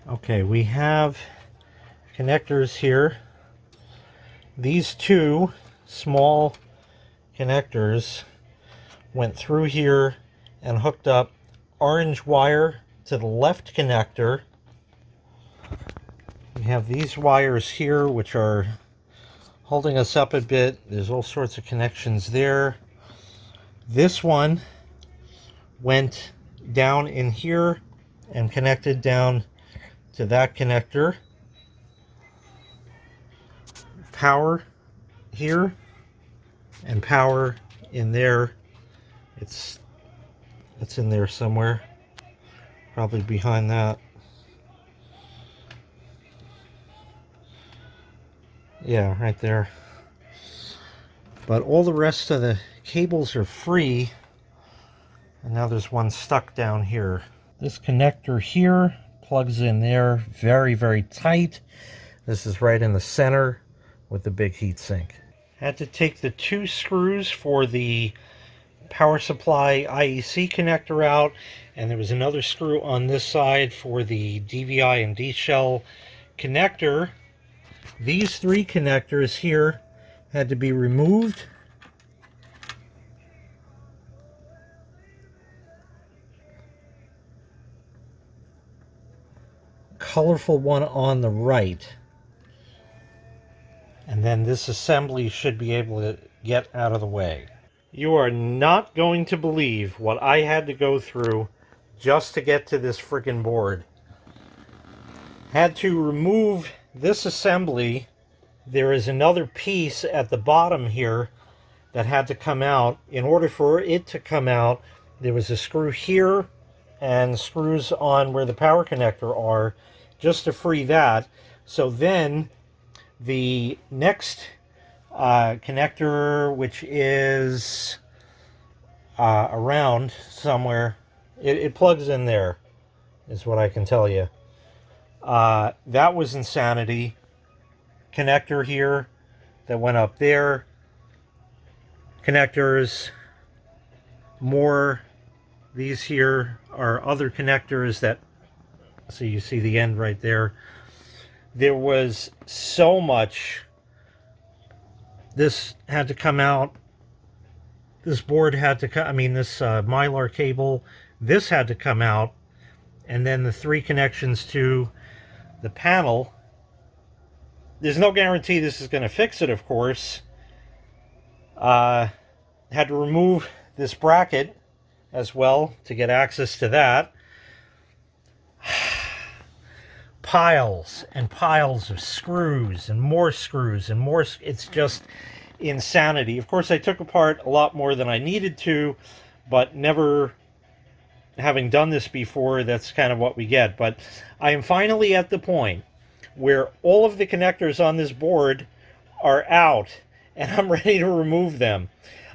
Okay, we have connectors here. These two small connectors went through here and hooked up orange wire to the left connector. We have these wires here which are holding us up a bit. There's all sorts of connections there. This one went down in here and connected down to that connector. Power here and power in there. It's in there somewhere, probably behind that. Yeah, right there. But all the rest of the cables are free, and now there's one stuck down here. This connector here plugs in there very, very tight. This is right in the center with the big heat sink. Had to take the two screws for the power supply IEC connector out, and there was another screw on this side for the DVI and D shell connector. These three connectors here had to be removed. Colorful one on the right. And then this assembly should be able to get out of the way. You are not going to believe what I had to go through just to get to this friggin' board. Had to remove this assembly. There is another piece at the bottom here that had to come out. In order for it to come out, there was a screw here and screws on where the power connector are just to free that. So then the next connector, which is around somewhere, it plugs in there, is what I can tell you. That was insanity. Connector here that went up there. Connectors, more. These here are other connectors that, so you see the end right there. There was so much. This had to come out. This board had to come, this Mylar cable, this had to come out. And then the three connections to the panel. There's no guarantee this is going to fix it, of course. Had to remove this bracket as well to get access to that. Piles and piles of screws and more screws and more. It's just insanity. Of course, I took apart a lot more than I needed to, but never having done this before, that's kind of what we get. But I am finally at the point where all of the connectors on this board are out and I'm ready to remove them.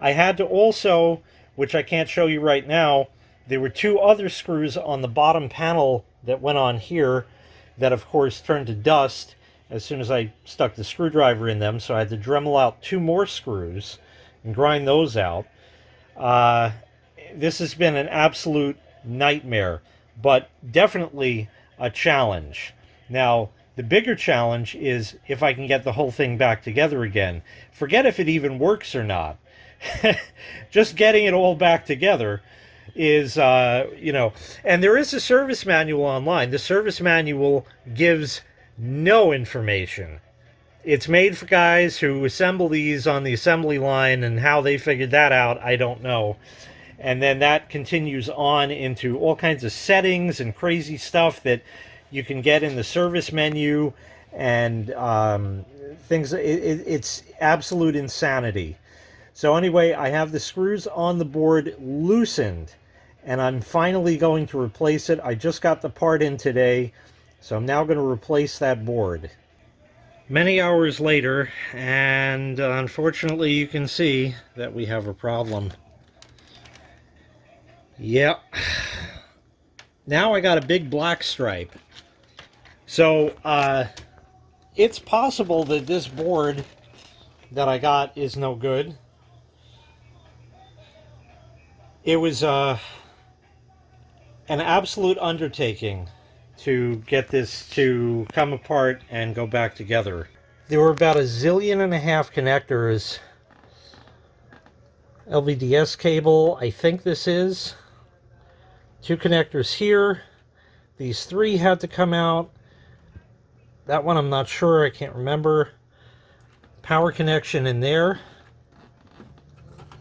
I had to also, which I can't show you right now, there were two other screws on the bottom panel that went on here that of course turned to dust as soon as I stuck the screwdriver in them, so I had to Dremel out two more screws and grind those out. This has been an absolute nightmare, but definitely a challenge. Now, the bigger challenge is if I can get the whole thing back together again. Forget if it even works or not. Just getting it all back together is, and there is a service manual online. The service manual gives no information. It's made for guys who assemble these on the assembly line, and how they figured that out, I don't know. And then that continues on into all kinds of settings and crazy stuff that you can get in the service menu and things. It's absolute insanity. So anyway, I have the screws on the board loosened, and I'm finally going to replace it. I just got the part in today, so I'm now going to replace that board. Many hours later, and unfortunately you can see that we have a problem. Yep. Now I got a big black stripe. So, it's possible that this board that I got is no good. It was an absolute undertaking to get this to come apart and go back together. There were about 1.5 zillion connectors. LVDS cable, I think this is. 2 connectors here. These 3 had to come out. That one I'm not sure, I can't remember. Power connection in there.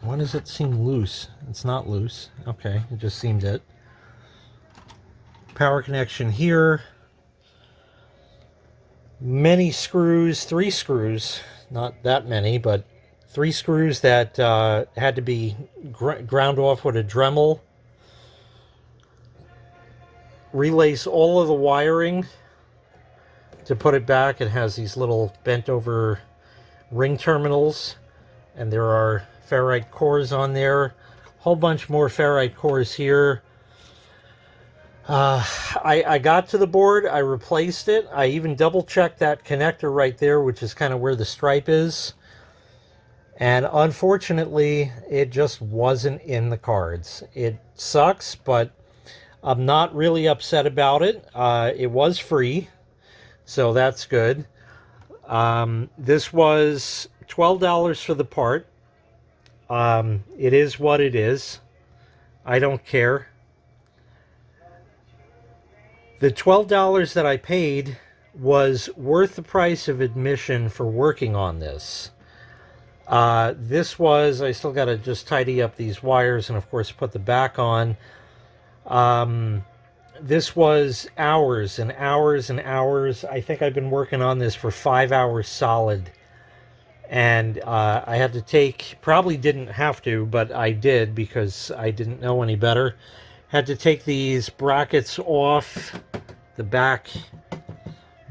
Why does it seem loose? It's not loose. Okay, it just seemed it. Power connection here. Many screws, 3 screws, not that many, but 3 screws that had to be ground off with a Dremel. Relace all of the wiring to put it back. It has these little bent over ring terminals, and there are ferrite cores on there. Whole bunch more ferrite cores here. I got to the board, I replaced it. I even double checked that connector right there, which is kind of where the stripe is. And unfortunately, it just wasn't in the cards. It sucks, but I'm not really upset about it. It was free, so that's good. This was $12 for the part. It is what it is. I don't care. The $12 that I paid was worth the price of admission for working on this. This was, I still got to just tidy up these wires and of course put the back on. This was hours and hours and hours. I think I've been working on this for 5 hours solid. And I had to take, probably didn't have to, but I did because I didn't know any better. Had to take these brackets off, the back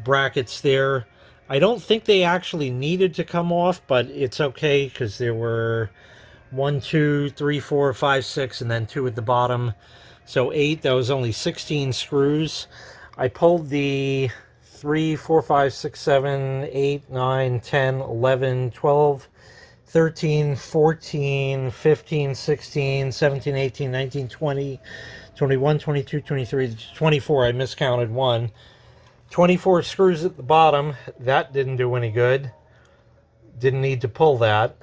brackets there. I don't think they actually needed to come off, but it's okay because there were 1, 2, 3, 4, 5, 6, and then 2 at the bottom. So 8, that was only 16 screws. I pulled the 3, 4, 5, 6, 7, 8, 9, 10, 11, 12, 13, 14, 15, 16, 17, 18, 19, 20, 21, 22, 23, 24. I miscounted one. 24 screws at the bottom. That didn't do any good. Didn't need to pull that.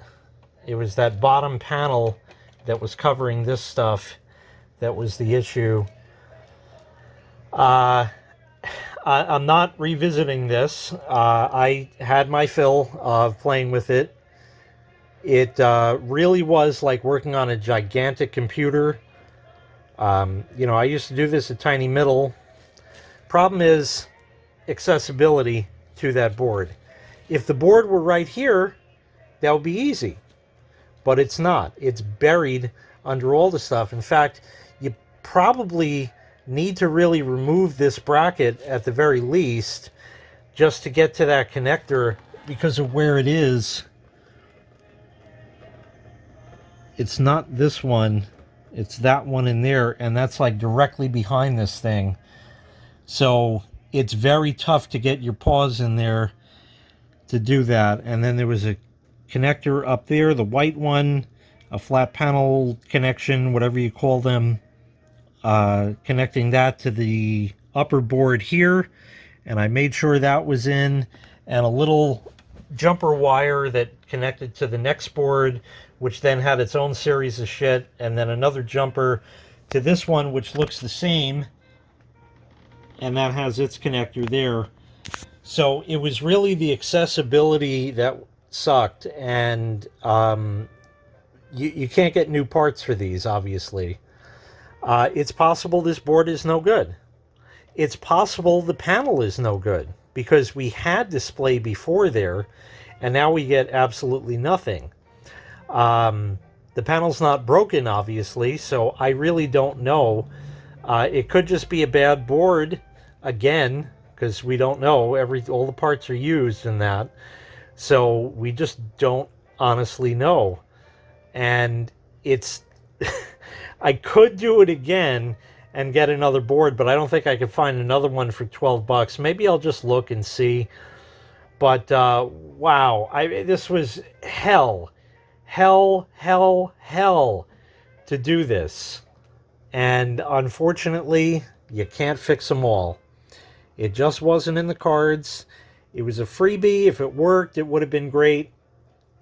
It was that bottom panel that was covering this stuff that was the issue. I'm not revisiting this. I had my fill of playing with it. It really was like working on a gigantic computer. You know, I used to do this at Tiny Middle. Problem is accessibility to that board. If the board were right here, that would be easy. But it's not. It's buried under all the stuff. In fact, you probably need to really remove this bracket at the very least just to get to that connector because of where it is. It's not this one, it's that one in there, and that's like directly behind this thing. So it's very tough to get your paws in there to do that. And then there was a connector up there, the white one, a flat panel connection, whatever you call them, connecting that to the upper board here, and I made sure that was in, and a little jumper wire that connected to the next board, which then had its own series of shit, and then another jumper to this one, which looks the same, and that has its connector there. So it was really the accessibility that sucked, and you can't get new parts for these, obviously. It's possible this board is no good. It's possible the panel is no good, because we had display before there, and now we get absolutely nothing. The panel's not broken, obviously, so I really don't know. It could just be a bad board, again, because we don't know. All the parts are used in that. So we just don't honestly know. And it's... I could do it again and get another board, but I don't think I could find another one for $12. Maybe I'll just look and see. But, wow. This was hell. Hell to do this. And unfortunately, you can't fix them all. It just wasn't in the cards. It was a freebie. If it worked, it would have been great.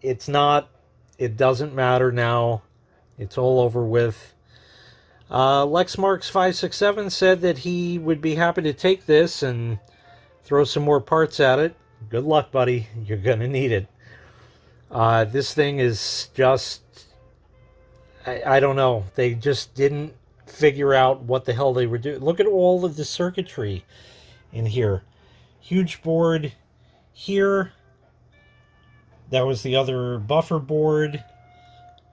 It's not. It doesn't matter now. It's all over with. Lexmarks567 said that he would be happy to take this and throw some more parts at it. Good luck, buddy. You're going to need it. This thing is just... I don't know. They just didn't figure out what the hell they were doing. Look at all of the circuitry in here. Huge board here. That was the other buffer board.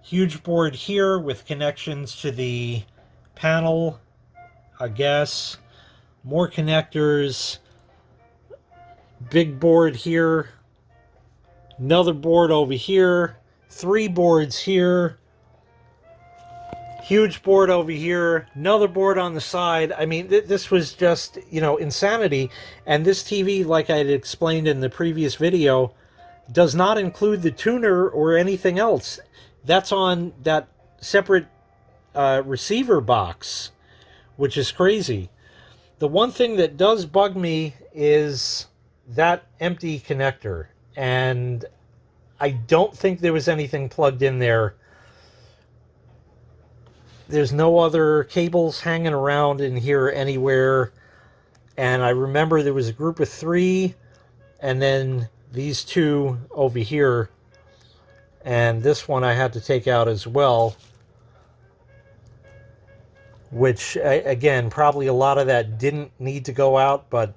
Huge board here with connections to the panel, I guess. More connectors. Big board here. Another board over here. 3 boards here. Huge board over here. Another board on the side. I mean, this was just, insanity. And this TV, like I had explained in the previous video, does not include the tuner or anything else. That's on that separate receiver box, which is crazy. The one thing that does bug me is that empty connector. And I don't think there was anything plugged in there. There's no other cables hanging around in here anywhere. And I remember there was a group of 3, and then these 2 over here. And this one I had to take out as well. Which, again, probably a lot of that didn't need to go out, but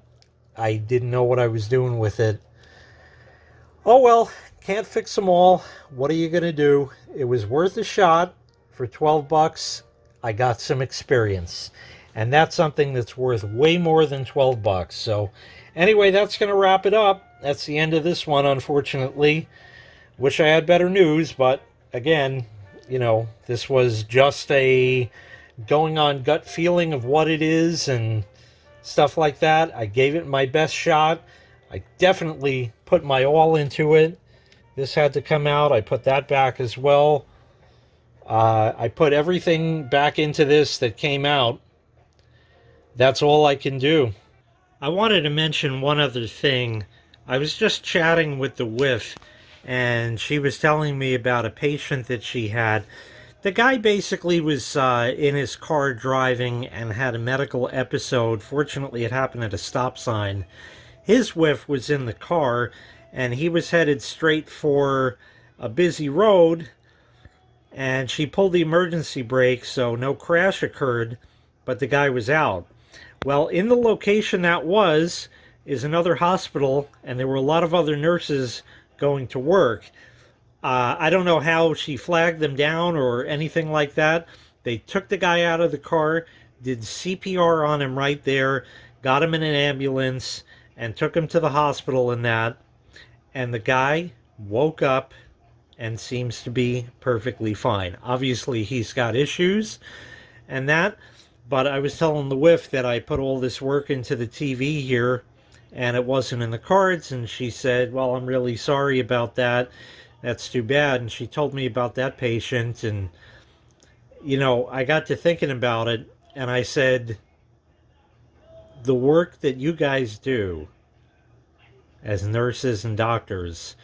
I didn't know what I was doing with it. Oh well, can't fix them all. What are you going to do? It was worth a shot. For 12 bucks, I got some experience. And that's something that's worth way more than 12 bucks. So anyway, that's going to wrap it up. That's the end of this one, unfortunately. Wish I had better news, but again, this was just a going on gut feeling of what it is and stuff like that. I gave it my best shot. I definitely put my all into it. This had to come out. I put that back as well. I put everything back into this that came out. That's all I can do. I wanted to mention one other thing. I was just chatting with the whiff, and she was telling me about a patient that she had. The guy basically was in his car driving and had a medical episode. Fortunately, it happened at a stop sign. His whiff was in the car, and he was headed straight for a busy road. And she pulled the emergency brake, so no crash occurred, but the guy was out. Well, in the location that is another hospital, and there were a lot of other nurses going to work. I don't know how she flagged them down or anything like that. They took the guy out of the car, did CPR on him right there, got him in an ambulance, and took him to the hospital and that. And the guy woke up and seems to be perfectly fine. Obviously, he's got issues and that, but I was telling the whiff that I put all this work into the TV here, and it wasn't in the cards, and she said, well, I'm really sorry about that. That's too bad. And she told me about that patient, and, I got to thinking about it, and I said, the work that you guys do as nurses and doctors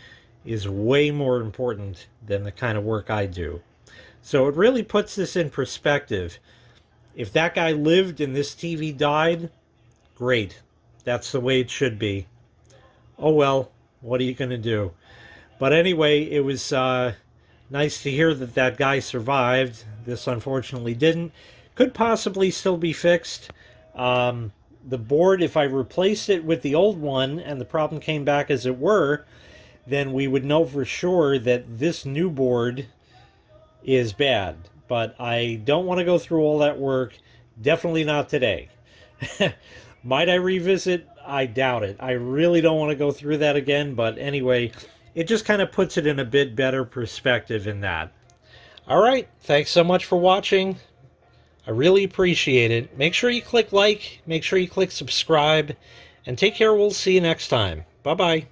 is way more important than the kind of work I do. So it really puts this in perspective. If that guy lived and this TV died, great. That's the way it should be. Oh well, what are you going to do? But anyway, it was nice to hear that that guy survived. This unfortunately didn't. Could possibly still be fixed. The board, if I replaced it with the old one and the problem came back as it were, then we would know for sure that this new board is bad. But I don't want to go through all that work. Definitely not today. Might I revisit? I doubt it. I really don't want to go through that again. But anyway, it just kind of puts it in a bit better perspective in that. All right. Thanks so much for watching. I really appreciate it. Make sure you click like. Make sure you click subscribe. And take care. We'll see you next time. Bye-bye.